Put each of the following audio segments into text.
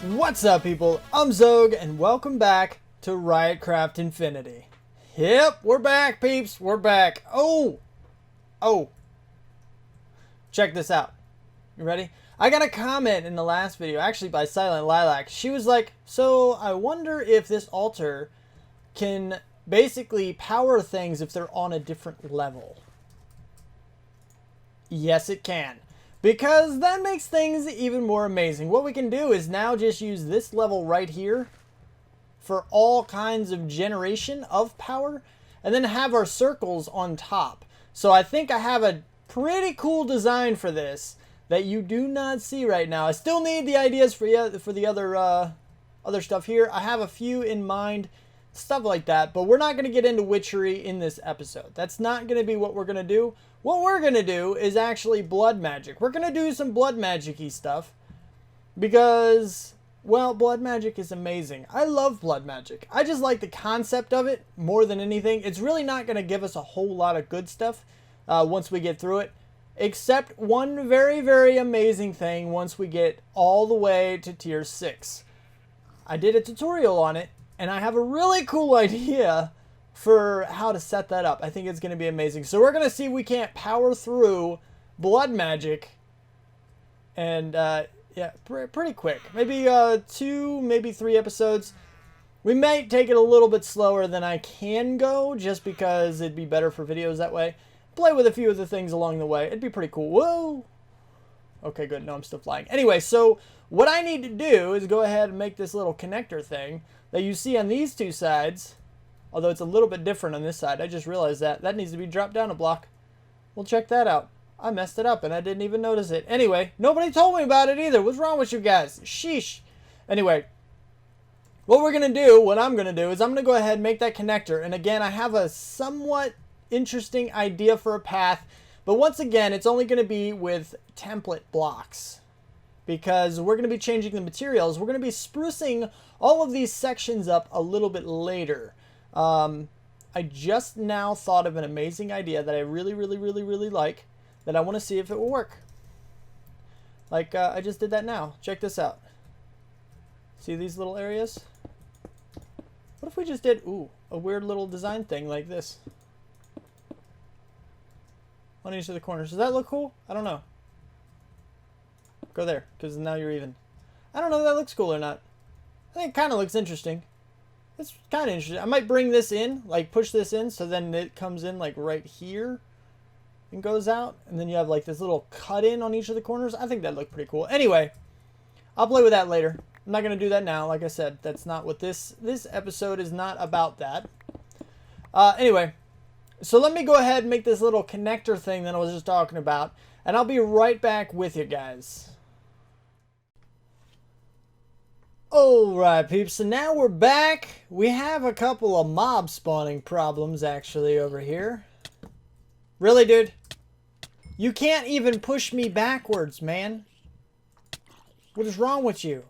What's up, people? I'm Xogue, and welcome back to Ryotcraft Infinity. Yep, we're back, peeps. We're back. Oh! Check this out. You ready? I got a comment in the last video, actually by Silent Lilac. She was like, so I wonder if this altar can basically power things if they're on a different level. Yes, it can. Because that makes things even more amazing. What we can do is now just use this level right here for all kinds of generation of power, and then have our circles on top. So I think I have a pretty cool design for this that you do not see right now. I still need the ideas for the other stuff here. I have a few in mind, stuff like that, but we're not going to get into witchery in this episode. That's not going to be what we're going to do. What we're going to do is actually blood magic. We're going to do some blood magic-y stuff because, well, blood magic is amazing. I love blood magic. I just like the concept of it more than anything. It's really not going to give us a whole lot of good stuff once we get through it, except one very, very amazing thing once we get all the way to tier 6. I did a tutorial on it, and I have a really cool idea for how to set that up. I think it's going to be amazing. So we're going to see if we can't power through blood magic. And yeah, pretty quick. Maybe 2, maybe 3 episodes. We might take it a little bit slower than I can go, just because it'd be better for videos that way. Play with a few of the things along the way. It'd be pretty cool. Whoa! Okay, good. No, I'm still flying. Anyway, so what I need to do is go ahead and make this little connector thing that you see on these two sides. Although it's a little bit different on this side. I just realized that. That needs to be dropped down a block. We'll check that out. I messed it up and I didn't even notice it. Anyway, nobody told me about it either. What's wrong with you guys? Sheesh. Anyway, what we're going to do, what I'm going to do, is I'm going to go ahead and make that connector. And again, I have a somewhat interesting idea for a path. But once again, it's only going to be with template blocks. Because we're going to be changing the materials. We're going to be sprucing all of these sections up a little bit later. I just now thought of an amazing idea that I really like, that I want to see if it will work. Like, I just did that now. Check this out. See these little areas? What if we just did, a weird little design thing like this on each of the corners? Does that look cool? I don't know. Go there, because now you're even. I don't know if that looks cool or not. I think it kind of looks interesting. It's kind of interesting. I might bring this in, like push this in, so then it comes in like right here and goes out. And then you have like this little cut in on each of the corners. I think that'd look pretty cool. Anyway, I'll play with that later. I'm not going to do that now. Like I said, that's not what this episode is not about that. Anyway, so let me go ahead and make this little connector thing that I was just talking about. And I'll be right back with you guys. Alright, peeps, so now we're back. We have a couple of mob spawning problems actually over here. Really, dude? You can't even push me backwards, man. What is wrong with you?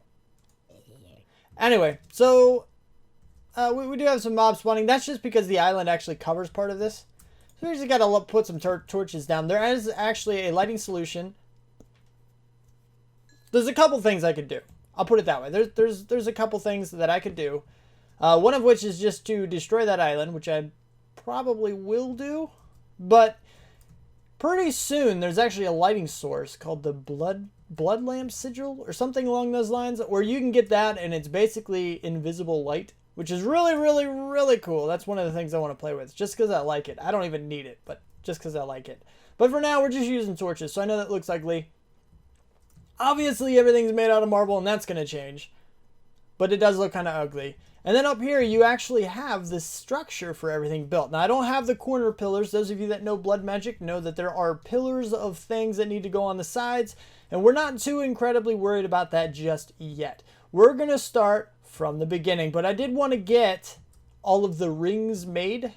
Anyway, so we do have some mob spawning. That's just because the island actually covers part of this. So we just gotta put some torches down. There is actually a lighting solution. There's a couple things I could do. I'll put it that way. There's a couple things that I could do. One of which is just to destroy that island, which I probably will do. But pretty soon, there's actually a lighting source called the Blood Lamp Sigil or something along those lines, where you can get that and it's basically invisible light, which is really cool. That's one of the things I want to play with, just because I like it. I don't even need it, but just because I like it. But for now, we're just using torches, so I know that looks ugly. Obviously, everything's made out of marble, and that's going to change. But it does look kind of ugly. And then up here, you actually have this structure for everything built. Now, I don't have the corner pillars. Those of you that know blood magic know that there are pillars of things that need to go on the sides. And we're not too incredibly worried about that just yet. We're going to start from the beginning. But I did want to get all of the rings made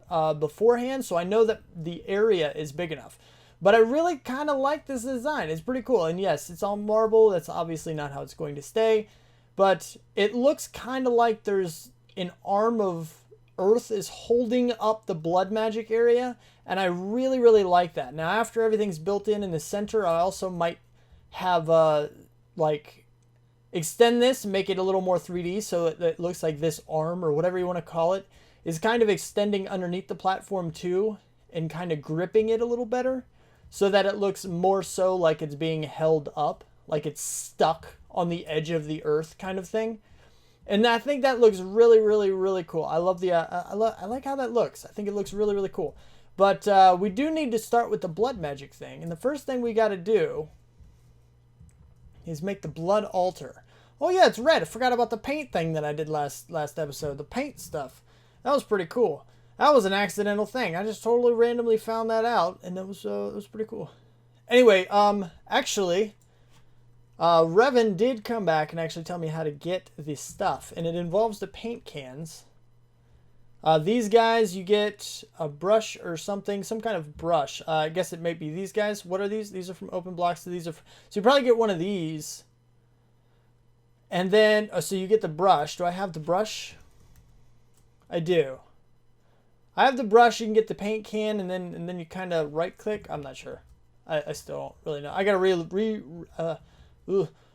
beforehand, so I know that the area is big enough. But I really kind of like this design. It's pretty cool. And yes, it's all marble. That's obviously not how it's going to stay. But it looks kind of like there's an arm of earth is holding up the blood magic area. And I really like that. Now, after everything's built in the center, I also might have like extend this and make it a little more 3D so it looks like this arm or whatever you want to call it is kind of extending underneath the platform too and kind of gripping it a little better so that it looks more so like it's being held up, like it's stuck on the edge of the earth kind of thing. And I think that looks really, really, really cool. I love the, I like how that looks. I think it looks really, really cool. But we do need to start with the blood magic thing. And the first thing we got to do is make the blood altar. Oh yeah, it's red. I forgot about the paint thing that I did last episode. The paint stuff. That was pretty cool. That was an accidental thing. I just totally randomly found that out, and it was pretty cool. Anyway, actually, Revan did come back and actually tell me how to get the stuff, and it involves the paint cans. These guys, you get a brush or something, some kind of brush. I guess it may be these guys. What are these? These are from Open Blocks. So these are, so you probably get one of these. And then, so you get the brush. Do I have the brush? I do. I have the brush. You can get the paint can, and then you kind of right click. I'm not sure. I still don't really know. I gotta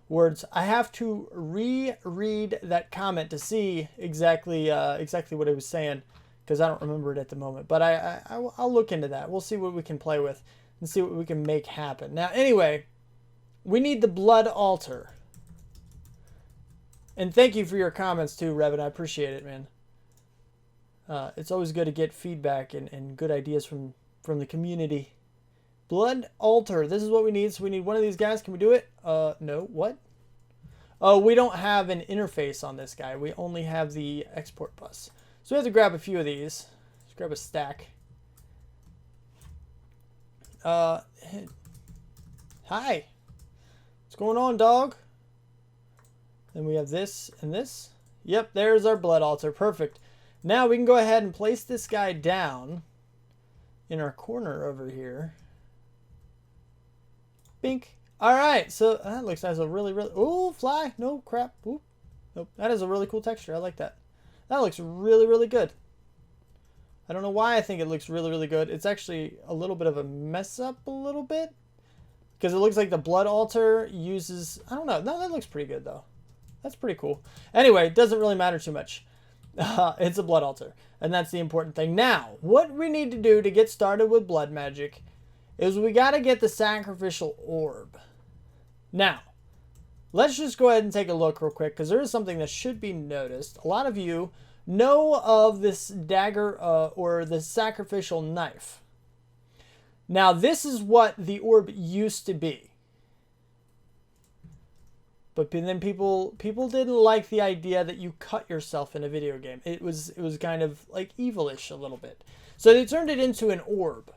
words. I have to reread that comment to see exactly what it was saying, because I don't remember it at the moment. But I'll look into that. We'll see what we can play with and see what we can make happen. Now, anyway, we need the blood altar. And thank you for your comments too, Revan. I appreciate it, man. It's always good to get feedback and good ideas from the community. Blood altar. This is what we need. So we need one of these guys. Can we do it? No. What? Oh, we don't have an interface on this guy. We only have the export bus. So we have to grab a few of these. Let's grab a stack. Hi. What's going on, dog? Then we have this and this. Yep, there's our blood altar. Perfect. Now we can go ahead and place this guy down in our corner over here. Bink. All right, so that looks nice. A really, ooh, fly. No crap. Ooh. Nope. That is a really cool texture. I like that. That looks really, really good. I don't know why I think it looks really, really good. It's actually a little bit of a mess up a little bit, because it looks like the blood altar uses, I don't know. No, that looks pretty good though. That's pretty cool. Anyway, it doesn't really matter too much. It's a blood altar, and that's the important thing. Now, what we need to do to get started with blood magic is we got to get the sacrificial orb. Now, let's just go ahead and take a look real quick, because there is something that should be noticed. A lot of you know of this dagger or the sacrificial knife. Now, this is what the orb used to be. But then people didn't like the idea that you cut yourself in a video game. It was kind of like evilish a little bit. So they turned it into an orb.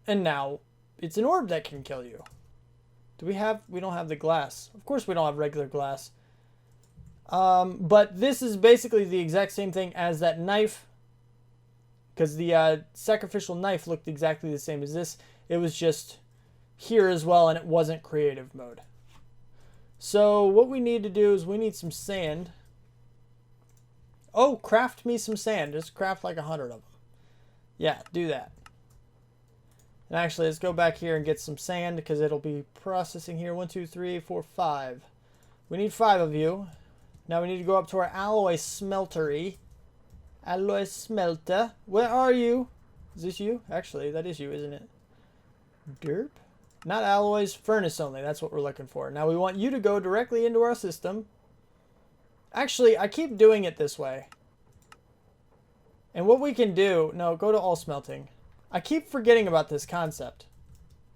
And now it's an orb that can kill you. We don't have the glass. Of course we don't have regular glass. But this is basically the exact same thing as that knife, because the sacrificial knife looked exactly the same as this. It was just here as well, and it wasn't creative mode. So what we need to do is we need some sand. Oh, craft me some sand. Just craft like 100 of them. Yeah, do that. And actually, let's go back here and get some sand, because it'll be processing here. 1, 2, 3, 4, 5. We need 5 of you. Now we need to go up to our alloy smeltery. Alloy smelter. Where are you? Is this you? Actually, that is you, isn't it? Derp. Not alloys, furnace only. That's what we're looking for. Now we want you to go directly into our system. Actually, I keep doing it this way. And what we can do... No, go to all smelting. I keep forgetting about this concept.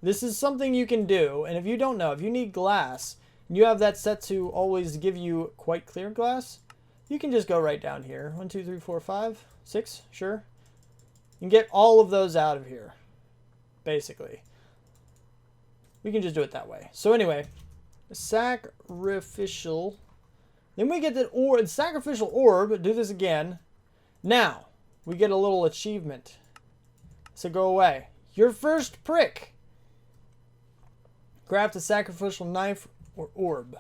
This is something you can do. And if you don't know, if you need glass, and you have that set to always give you quite clear glass, you can just go right down here. 1, 2, 3, 4, 5, 6. Sure. You can get all of those out of here. Basically. We can just do it that way. So anyway, sacrificial. Then we get the sacrificial orb. Do this again. Now, we get a little achievement. So go away. Your first prick. Craft a sacrificial knife or orb.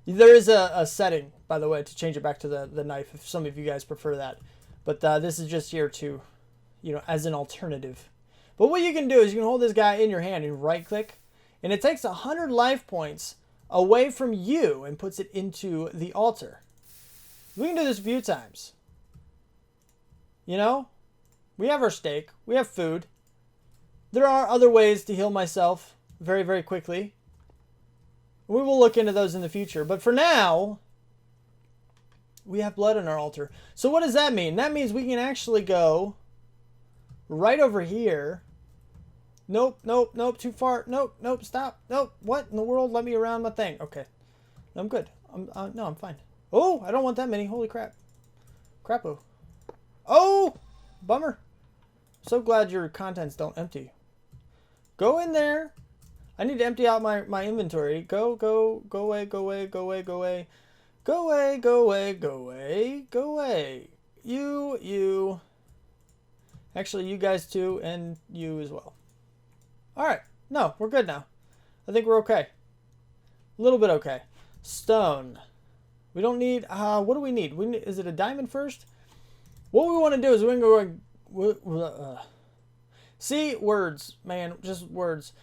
There is a setting, by the way, to change it back to the knife, if some of you guys prefer that. But this is just here to, as an alternative. But what you can do is you can hold this guy in your hand and right click. And it takes 100 life points away from you and puts it into the altar. We can do this a few times. You know, we have our steak, we have food. There are other ways to heal myself very, very quickly. We will look into those in the future. But for now, we have blood on our altar. So what does that mean? That means we can actually go right over here. Nope, nope, nope, too far. Nope, nope, stop. Nope, what in the world? Let me around my thing. Okay, I'm good. No, I'm fine. Oh, I don't want that many. Holy crap. Crapo. Oh, bummer. So glad your contents don't empty. Go in there. I need to empty out my inventory. Go away, go away, go away, go away. Go away, go away, go away, go away. You. Actually, you guys too, and you as well. Alright. No, we're good now. I think we're okay. A little bit okay. Stone. We don't need... what do we need? Is it a diamond first? What we want to do is we're going to go... see? Words, man. Just words.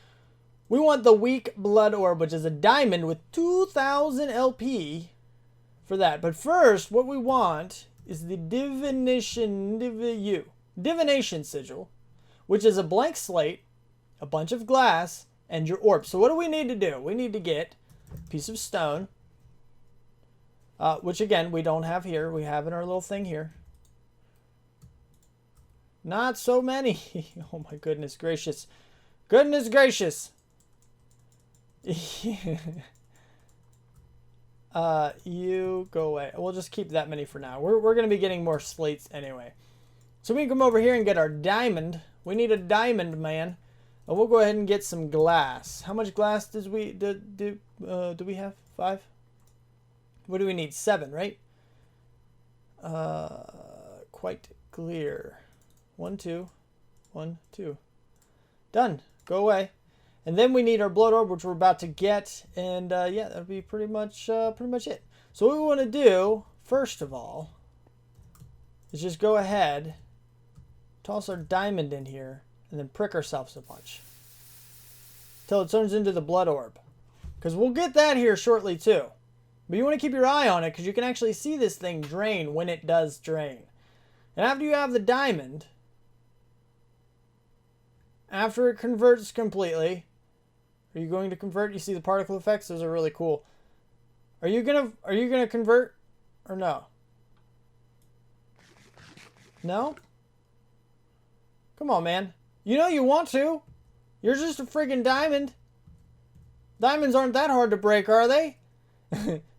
We want the weak blood orb, which is a diamond with 2,000 LP for that. But first, what we want is the divination sigil, which is a blank slate, a bunch of glass, and your orb. So what do we need to do? We need to get a piece of stone, which again, we don't have here. We have in our little thing here. Not so many. Oh my goodness gracious. Goodness gracious. You go away. We'll just keep that many for now. We're going to be getting more slates anyway. So we can come over here and get our diamond. We need a diamond, man. And we'll go ahead and get some glass. How much glass do we have? 5? What do we need? 7, right? Quite clear. 1, 2. 1, 2. Done. Go away. And then we need our blood orb, which we're about to get. And yeah, that'll be pretty much it. So what we want to do, first of all, is just go ahead, toss our diamond in here, and then prick ourselves a bunch until it turns into the blood orb. Because we'll get that here shortly too. But you want to keep your eye on it because you can actually see this thing drain when it does drain. And after you have the diamond, after it converts completely, are you going to convert? You see the particle effects? Those are really cool. Are you gonna convert or no? No? Come on, man. You know you want to. You're just a friggin' diamond. Diamonds aren't that hard to break, are they?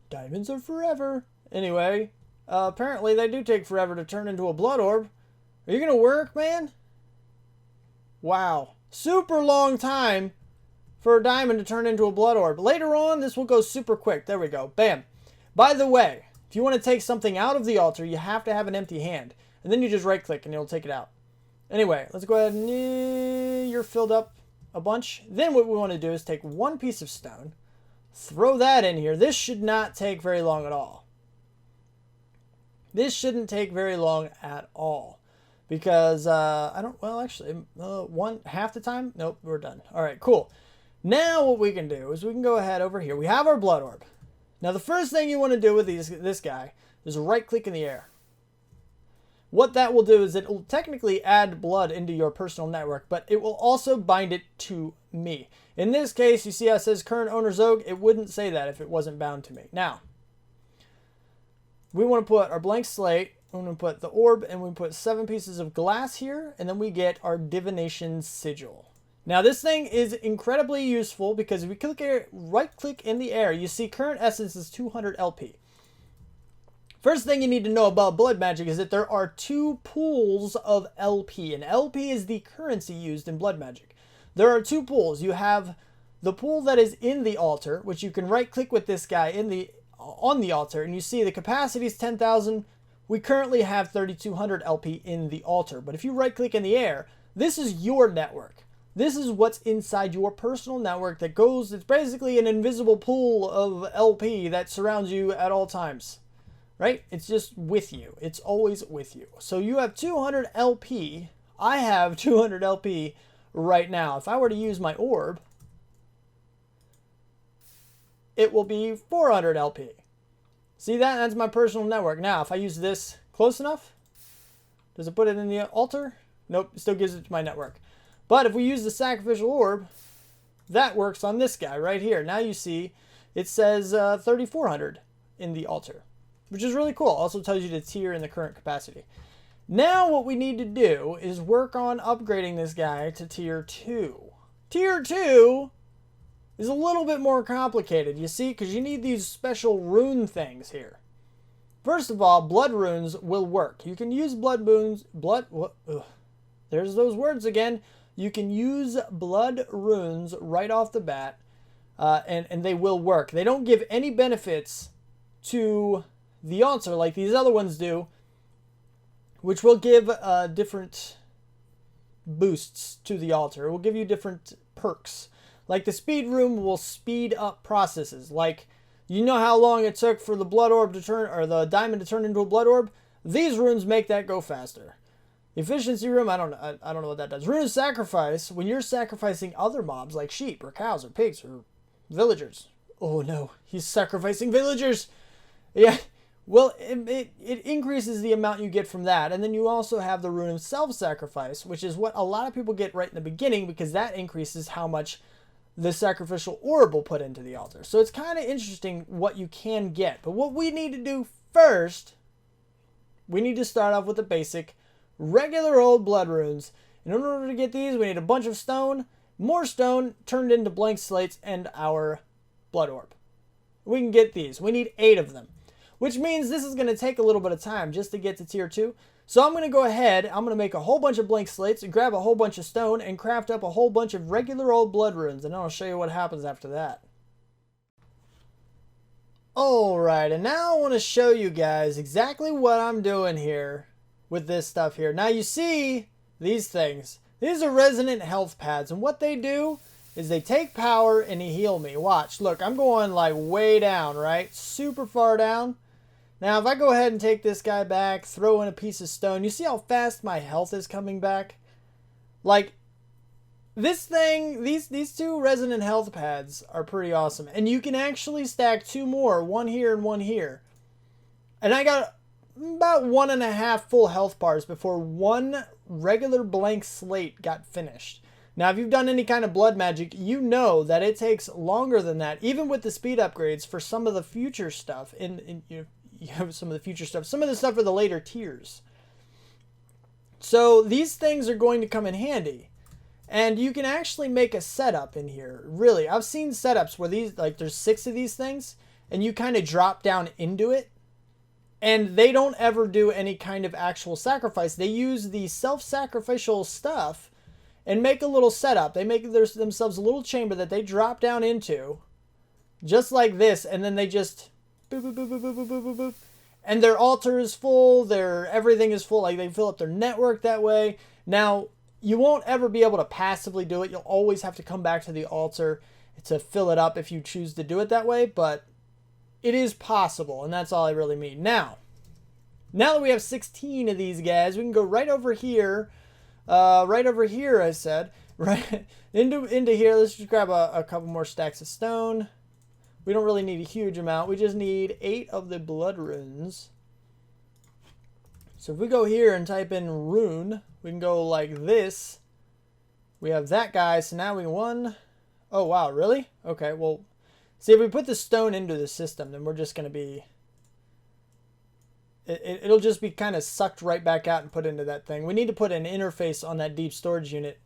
Diamonds are forever. Anyway, apparently they do take forever to turn into a blood orb. Are you gonna work, man? Wow. Super long time for a diamond to turn into a blood orb. Later on, this will go super quick. There we go. Bam. By the way, if you want to take something out of the altar, you have to have an empty hand. And then you just right-click and it'll take it out. Anyway, let's go ahead and... You're filled up a bunch. Then what we want to do is take one piece of stone, throw that in here. This should not take very long at all. This shouldn't take very long at all. Because, half the time? Nope, we're done. All right, cool. Now what we can do is we can go ahead over here. We have our blood orb. Now the first thing you want to do with this guy is right-click in the air. What that will do is it will technically add blood into your personal network, but it will also bind it to me. In this case, you see how it says current owner XOGUE? It wouldn't say that if it wasn't bound to me. Now, we want to put our blank slate, we want to put the orb, and we put 7 pieces of glass here, and then we get our divination sigil. Now this thing is incredibly useful because if we right-click in the air, you see current essence is 200 LP. First thing you need to know about blood magic is that there are 2 pools of LP, and LP is the currency used in blood magic. There are 2 pools. You have the pool that is in the altar, which you can right-click with this guy on the altar, and you see the capacity is 10,000. We currently have 3,200 LP in the altar, but if you right-click in the air, this is your network. This is what's inside your personal network that goes, it's basically an invisible pool of LP that surrounds you at all times. Right? It's just with you. It's always with you. So you have 200 LP. I have 200 LP right now. If I were to use my orb, it will be 400 LP. See that? That's my personal network. Now, if I use this close enough, does it put it in the altar? Nope, it still gives it to my network. But if we use the sacrificial orb, that works on this guy right here. Now you see it says 3400 in the altar, which is really cool. Also tells you the tier and the current capacity. Now what we need to do is work on upgrading this guy to tier 2. Tier 2 is a little bit more complicated, you see, because you need these special rune things here. First of all, blood runes will work. You can use blood runes, there's those words again. You can use blood runes right off the bat, and they will work. They don't give any benefits to the altar like these other ones do, which will give different boosts to the altar. It will give you different perks. Like the speed rune will speed up processes. Like, you know how long it took for the blood orb to turn, or the diamond to turn into a blood orb? These runes make that go faster. Efficiency rune, I don't know what that does. Rune of sacrifice, when you're sacrificing other mobs like sheep or cows or pigs or villagers. Oh no, he's sacrificing villagers. Yeah, well, it increases the amount you get from that. And then you also have the rune of self-sacrifice, which is what a lot of people get right in the beginning, because that increases how much the sacrificial orb will put into the altar. So it's kind of interesting what you can get. But what we need to do first, we need to start off with the basic regular old blood runes. In order to get these, we need a bunch of stone, more stone turned into blank slates, and our blood orb. We can get these. We need 8 of them, which means this is going to take a little bit of time just to get to tier 2. So I'm going to go ahead, I'm going to make a whole bunch of blank slates, grab a whole bunch of stone, and craft up a whole bunch of regular old blood runes, and I'll show you what happens after that. Alright, and now I want to show you guys exactly what I'm doing here with this stuff here. Now you see these things. These are resonant health pads, and what they do is they take power and they heal me. Watch, look, I'm going like way down, right? Super far down. Now if I go ahead and take this guy back, throw in a piece of stone, you see how fast my health is coming back? Like, this thing, these 2 resonant health pads are pretty awesome. And you can actually stack 2 more, one here and one here. And I got about 1.5 full health bars before one regular blank slate got finished. Now, if you've done any kind of blood magic, you know that it takes longer than that, even with the speed upgrades for some of the future stuff. You have some of the future stuff. Some of the stuff for the later tiers. So these things are going to come in handy. And you can actually make a setup in here. Really, I've seen setups where these, like, there's 6 of these things, and you kind of drop down into it. And they don't ever do any kind of actual sacrifice. They use the self-sacrificial stuff and make a little setup. They make themselves a little chamber that they drop down into, just like this, and then they just boop, boop, boop, boop, boop, boop, boop, boop, and their altar is full, everything is full, like they fill up their network that way. Now, you won't ever be able to passively do it. You'll always have to come back to the altar to fill it up if you choose to do it that way, but it is possible, and that's all I really mean. Now that we have 16 of these guys, we can go right over here, I said, right into here. Let's just grab a couple more stacks of stone. We don't really need a huge amount. We just need 8 of the blood runes. So if we go here and type in rune, we can go like this. We have that guy, so now we can oh wow, really? Okay, well, see, if we put the stone into the system, then we're just going to be, it'll just be kind of sucked right back out and put into that thing. We need to put an interface on that deep storage unit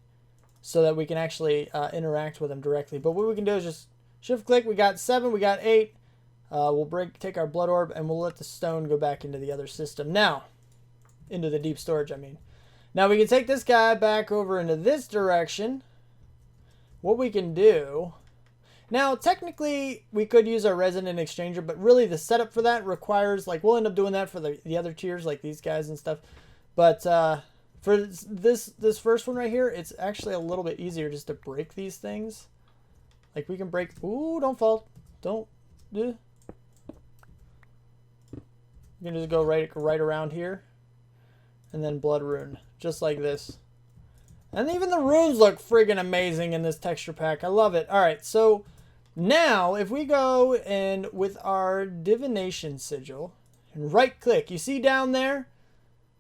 so that we can actually interact with them directly. But what we can do is just shift click. We got 7, we got 8. We'll take our blood orb and we'll let the stone go back into the other system. Now, into the deep storage, I mean. Now we can take this guy back over into this direction. What we can do, now technically we could use our resonant exchanger, but really the setup for that requires, like, we'll end up doing that for the other tiers, like these guys and stuff. But for this first one right here, it's actually a little bit easier just to break these things. Like, we can break, ooh, don't fall, don't do. You can just go right around here, and then blood rune, just like this. And even the runes look friggin' amazing in this texture pack. I love it. All right, so Now, if we go and with our divination sigil and right click, you see down there,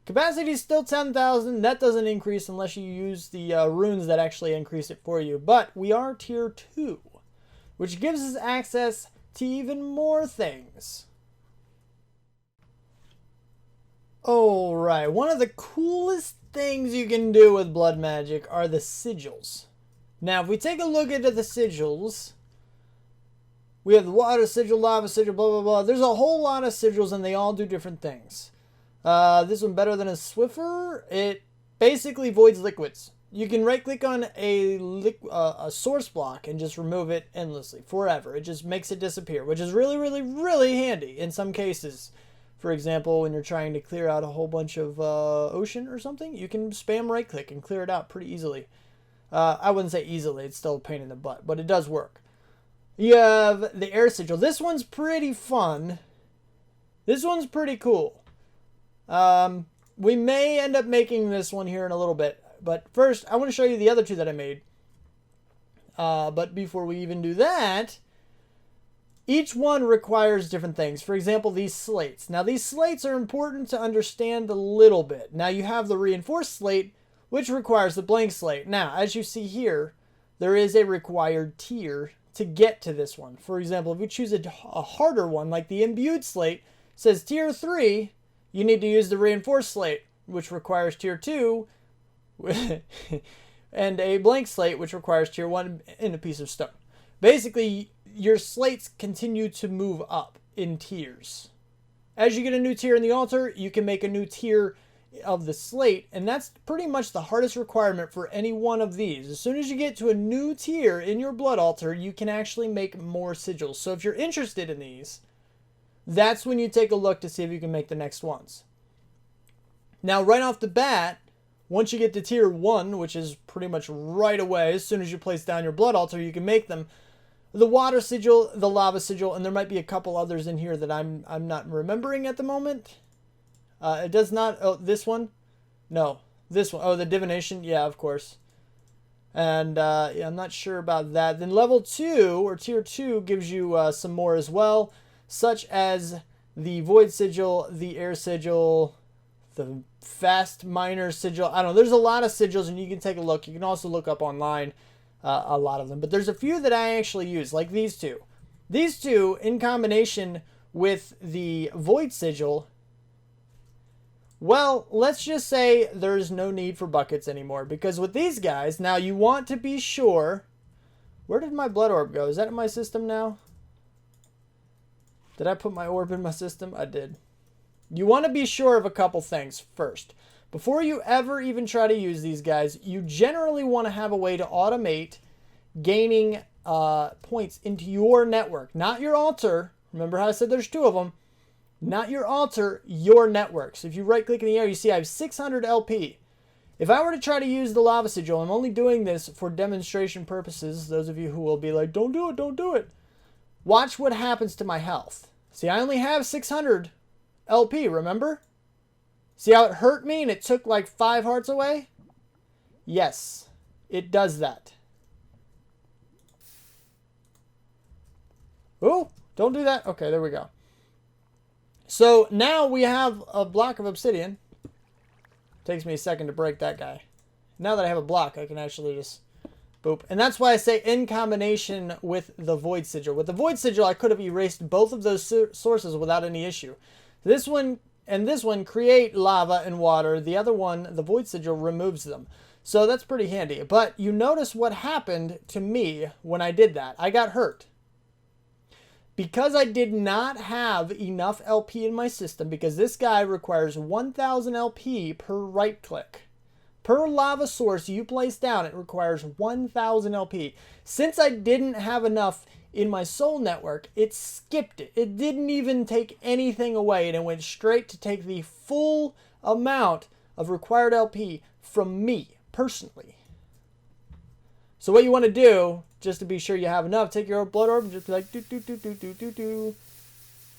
capacity is still 10,000. That doesn't increase unless you use the runes that actually increase it for you. But we are tier 2, which gives us access to even more things. Alright, one of the coolest things you can do with blood magic are the sigils. Now, if we take a look into the sigils, we have the water sigil, lava sigil, blah, blah, blah. There's a whole lot of sigils, and they all do different things. This one better than a Swiffer. It basically voids liquids. You can right-click on a source block and just remove it endlessly, forever. It just makes it disappear, which is really, really, really handy in some cases. For example, when you're trying to clear out a whole bunch of ocean or something, you can spam right-click and clear it out pretty easily. I wouldn't say easily. It's still a pain in the butt, but it does work. You have the air sigil. This one's pretty fun. This one's pretty cool. We may end up making this one here in a little bit. But first, I want to show you the other two that I made. But before we even do that, each one requires different things. For example, these slates. Now, these slates are important to understand a little bit. Now, you have the reinforced slate, which requires the blank slate. Now, as you see here, there is a required tier to get to this one. For example, if you choose a harder one, like the imbued slate, says tier 3, you need to use the reinforced slate, which requires tier 2, and a blank slate, which requires tier 1 and a piece of stone. Basically, your slates continue to move up in tiers. As you get a new tier in the altar, you can make a new tier of the slate, and that's pretty much the hardest requirement for any one of these. As soon as you get to a new tier in your blood altar, you can actually make more sigils. So if you're interested in these, that's when you take a look to see if you can make the next ones. Now, right off the bat, once you get to tier 1, which is pretty much right away, as soon as you place down your blood altar, you can make them. The water sigil, the lava sigil, and there might be a couple others in here that I'm not remembering at the moment. It does not... Oh, this one? No. This one. Oh, the divination? Yeah, of course. And yeah, I'm not sure about that. Then level 2, or tier 2, gives you some more as well, such as the void sigil, the air sigil, the fast miner sigil. I don't know. There's a lot of sigils, and you can take a look. You can also look up online a lot of them. But there's a few that I actually use, like these two. These two, in combination with the void sigil... Well, let's just say there's no need for buckets anymore, because with these guys, now you want to be sure... Where did my blood orb go? Is that in my system now? Did I put my orb in my system? I did. You want to be sure of a couple things first. Before you ever even try to use these guys, you generally want to have a way to automate gaining points into your network. Not your altar. Remember how I said there's 2 of them? Not your altar, your network. So if you right click in the air, you see I have 600 LP. If I were to try to use the lava sigil, I'm only doing this for demonstration purposes. Those of you who will be like, don't do it, don't do it. Watch what happens to my health. See, I only have 600 LP, remember? See how it hurt me and it took like 5 hearts away? Yes, it does that. Oh, don't do that. Okay, there we go. So now we have a block of obsidian. Takes me a second to break that guy. Now that I have a block, I can actually just boop. And that's why I say in combination with the void sigil. With the void sigil, I could have erased both of those sources without any issue. This one and this one create lava and water. The other one, the void sigil, removes them. So that's pretty handy. But you notice what happened to me when I did that. I got hurt. Because I did not have enough LP in my system, because this guy requires 1,000 LP per right click. Per lava source you place down, it requires 1,000 LP. Since I didn't have enough in my soul network, it skipped it. It didn't even take anything away, and it went straight to take the full amount of required LP from me, personally. So what you want to do, just to be sure you have enough, take your blood orb and just be like, do.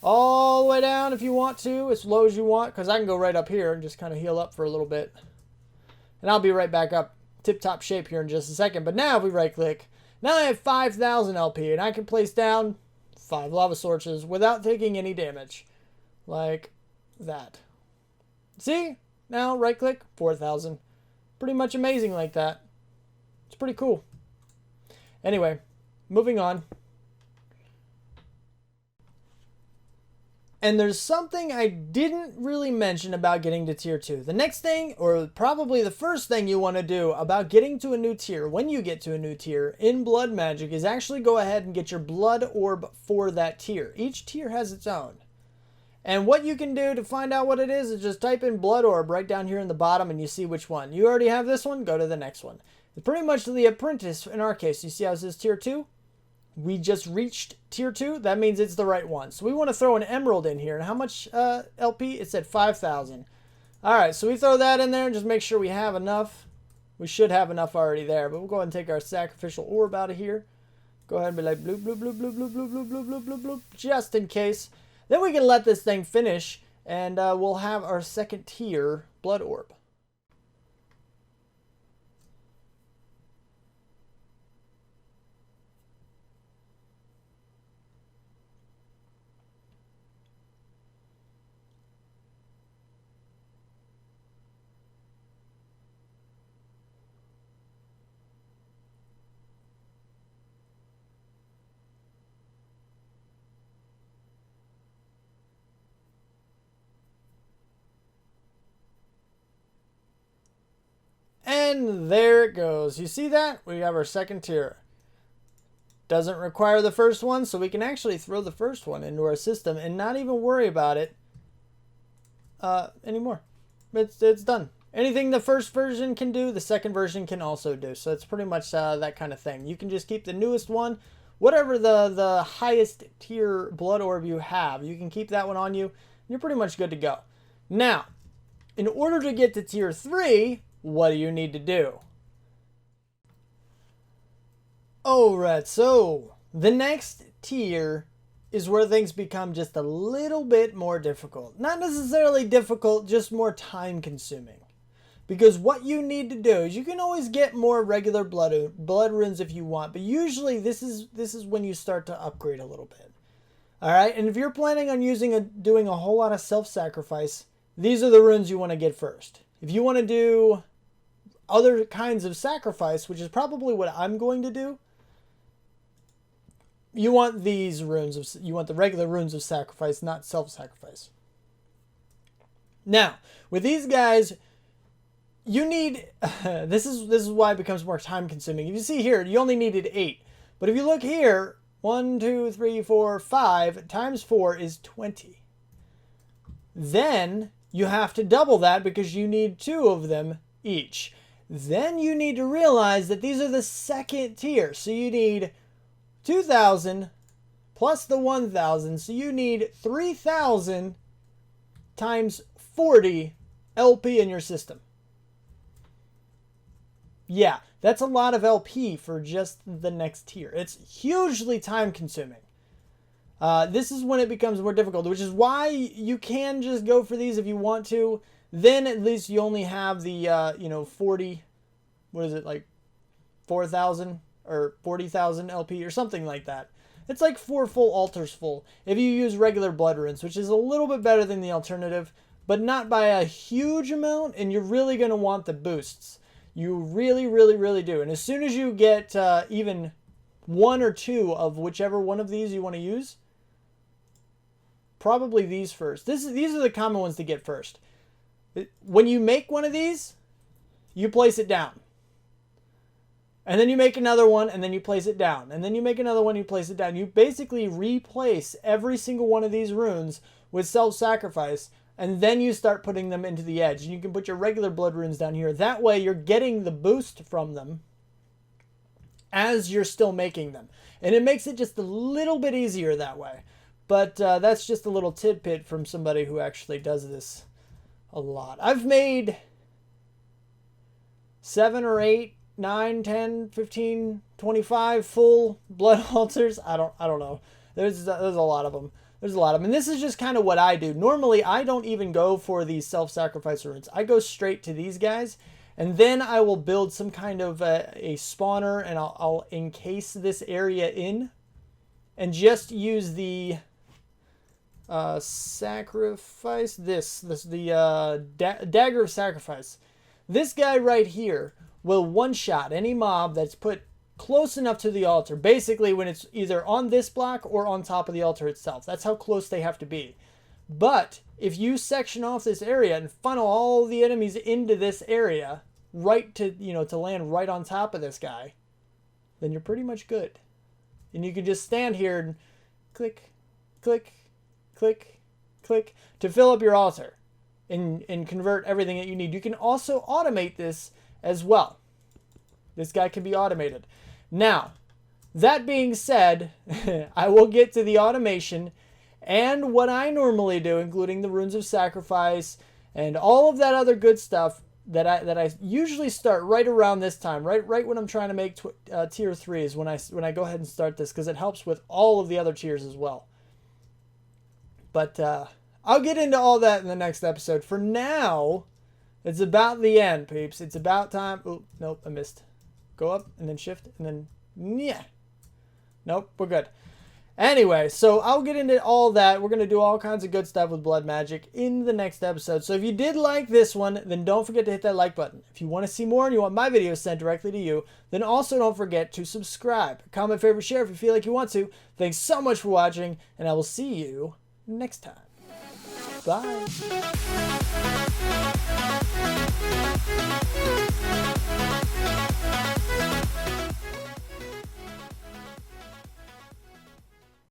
All the way down if you want to, as low as you want, because I can go right up here and just kind of heal up for a little bit. And I'll be right back up tip-top shape here in just a second. But now if we right-click, Now I have 5,000 LP, and I can place down 5 lava sources without taking any damage. Like that. See? Now, right click, 4,000. Pretty much amazing like that. It's pretty cool. Anyway, moving on. And there's something I didn't really mention about getting to tier 2. The next thing, or probably the first thing you want to do about getting to a new tier, when you get to a new tier in Blood Magic, is actually go ahead and get your blood orb for that tier. Each tier has its own. And what you can do to find out what it is just type in blood orb right down here in the bottom and you see which one. You already have this one, go to the next one. It's pretty much the apprentice in our case. You see how it says tier 2? We just reached tier 2. That means it's the right one. So we want to throw an emerald in here. And how much LP? It said 5,000. Alright, so we throw that in there and just make sure we have enough. We should have enough already there. But we'll go ahead and take our sacrificial orb out of here. Go ahead and be like bloop, bloop, bloop, bloop, bloop, bloop, bloop, bloop, bloop, bloop, bloop, just in case. Then we can let this thing finish. And we'll have our second tier blood orb. And there it goes. You see that? We have our second tier. Doesn't require the first one, so we can actually throw the first one into our system and not even worry about it anymore. It's done. Anything the first version can do, the second version can also do. So it's pretty much that kind of thing. You can just keep the newest one. Whatever the highest tier blood orb you have, you can keep that one on you. You're pretty much good to go. Now, in order to get to tier 3, what do you need to do? Alright, so the next tier is where things become just a little bit more difficult. Not necessarily difficult, just more time consuming. Because what you need to do is you can always get more regular blood runes if you want, but usually this is when you start to upgrade a little bit. Alright, and if you're planning on doing a whole lot of self-sacrifice, these are the runes you want to get first. If you want to do other kinds of sacrifice, which is probably what I'm going to do, you want these runes you want the regular runes of sacrifice, not self-sacrifice. Now, with these guys, you need this is why it becomes more time consuming. If you see here, you only needed 8. But if you look here, 1, 2, 3, 4, 5 times 4 is 20. Then you have to double that because you need 2 of them each. Then you need to realize that these are the second tier. So you need 2,000 plus the 1,000. So you need 3,000 times 40 LP in your system. Yeah, that's a lot of LP for just the next tier. It's hugely time consuming. This is when it becomes more difficult, which is why you can just go for these if you want to. Then at least you only have the, 40, what is it, like 4,000 or 40,000 LP or something like that. It's like 4 full altars full if you use regular blood runes, which is a little bit better than the alternative, but not by a huge amount, and you're really going to want the boosts. You really, really, really do. And as soon as you get even 1 or 2 of whichever one of these you want to use, probably these first. These are the common ones to get first. When you make one of these, you place it down. And then you make another one, and then you place it down. And then you make another one, you place it down. You basically replace every single one of these runes with self-sacrifice, and then you start putting them into the edge. And you can put your regular blood runes down here. That way you're getting the boost from them as you're still making them. And it makes it just a little bit easier that way. But that's just a little tidbit from somebody who actually does this a lot. I've made 7 or 8, 9, 10, 15, 25 full blood altars. I don't know. There's a lot of them. There's a lot of them. And this is just kind of what I do. Normally, I don't even go for these self-sacrifice runes. I go straight to these guys. And then I will build some kind of a spawner, and I'll encase this area in and just use the sacrifice, dagger of sacrifice. This guy right here will one-shot any mob that's put close enough to the altar. Basically, when it's either on this block or on top of the altar itself. That's how close they have to be. But if you section off this area and funnel all the enemies into this area, right to, to land right on top of this guy, then you're pretty much good. And you can just stand here and click, click, click, click to fill up your altar and convert everything that you need. You can also automate this as well. This guy can be automated. Now, that being said, I will get to the automation and what I normally do, including the runes of sacrifice and all of that other good stuff that I usually start right around this time, right when I'm trying to make tier 3 is when I go ahead and start this, because it helps with all of the other tiers as well. But I'll get into all that in the next episode. For now, it's about the end, peeps. It's about time. Oh, nope, I missed. Go up and then shift and then yeah. Nope, we're good. Anyway, so I'll get into all that. We're going to do all kinds of good stuff with blood magic in the next episode. So if you did like this one, then don't forget to hit that like button. If you want to see more and you want my videos sent directly to you, then also don't forget to subscribe. Comment, favorite, share if you feel like you want to. Thanks so much for watching, and I will see you next time. Bye.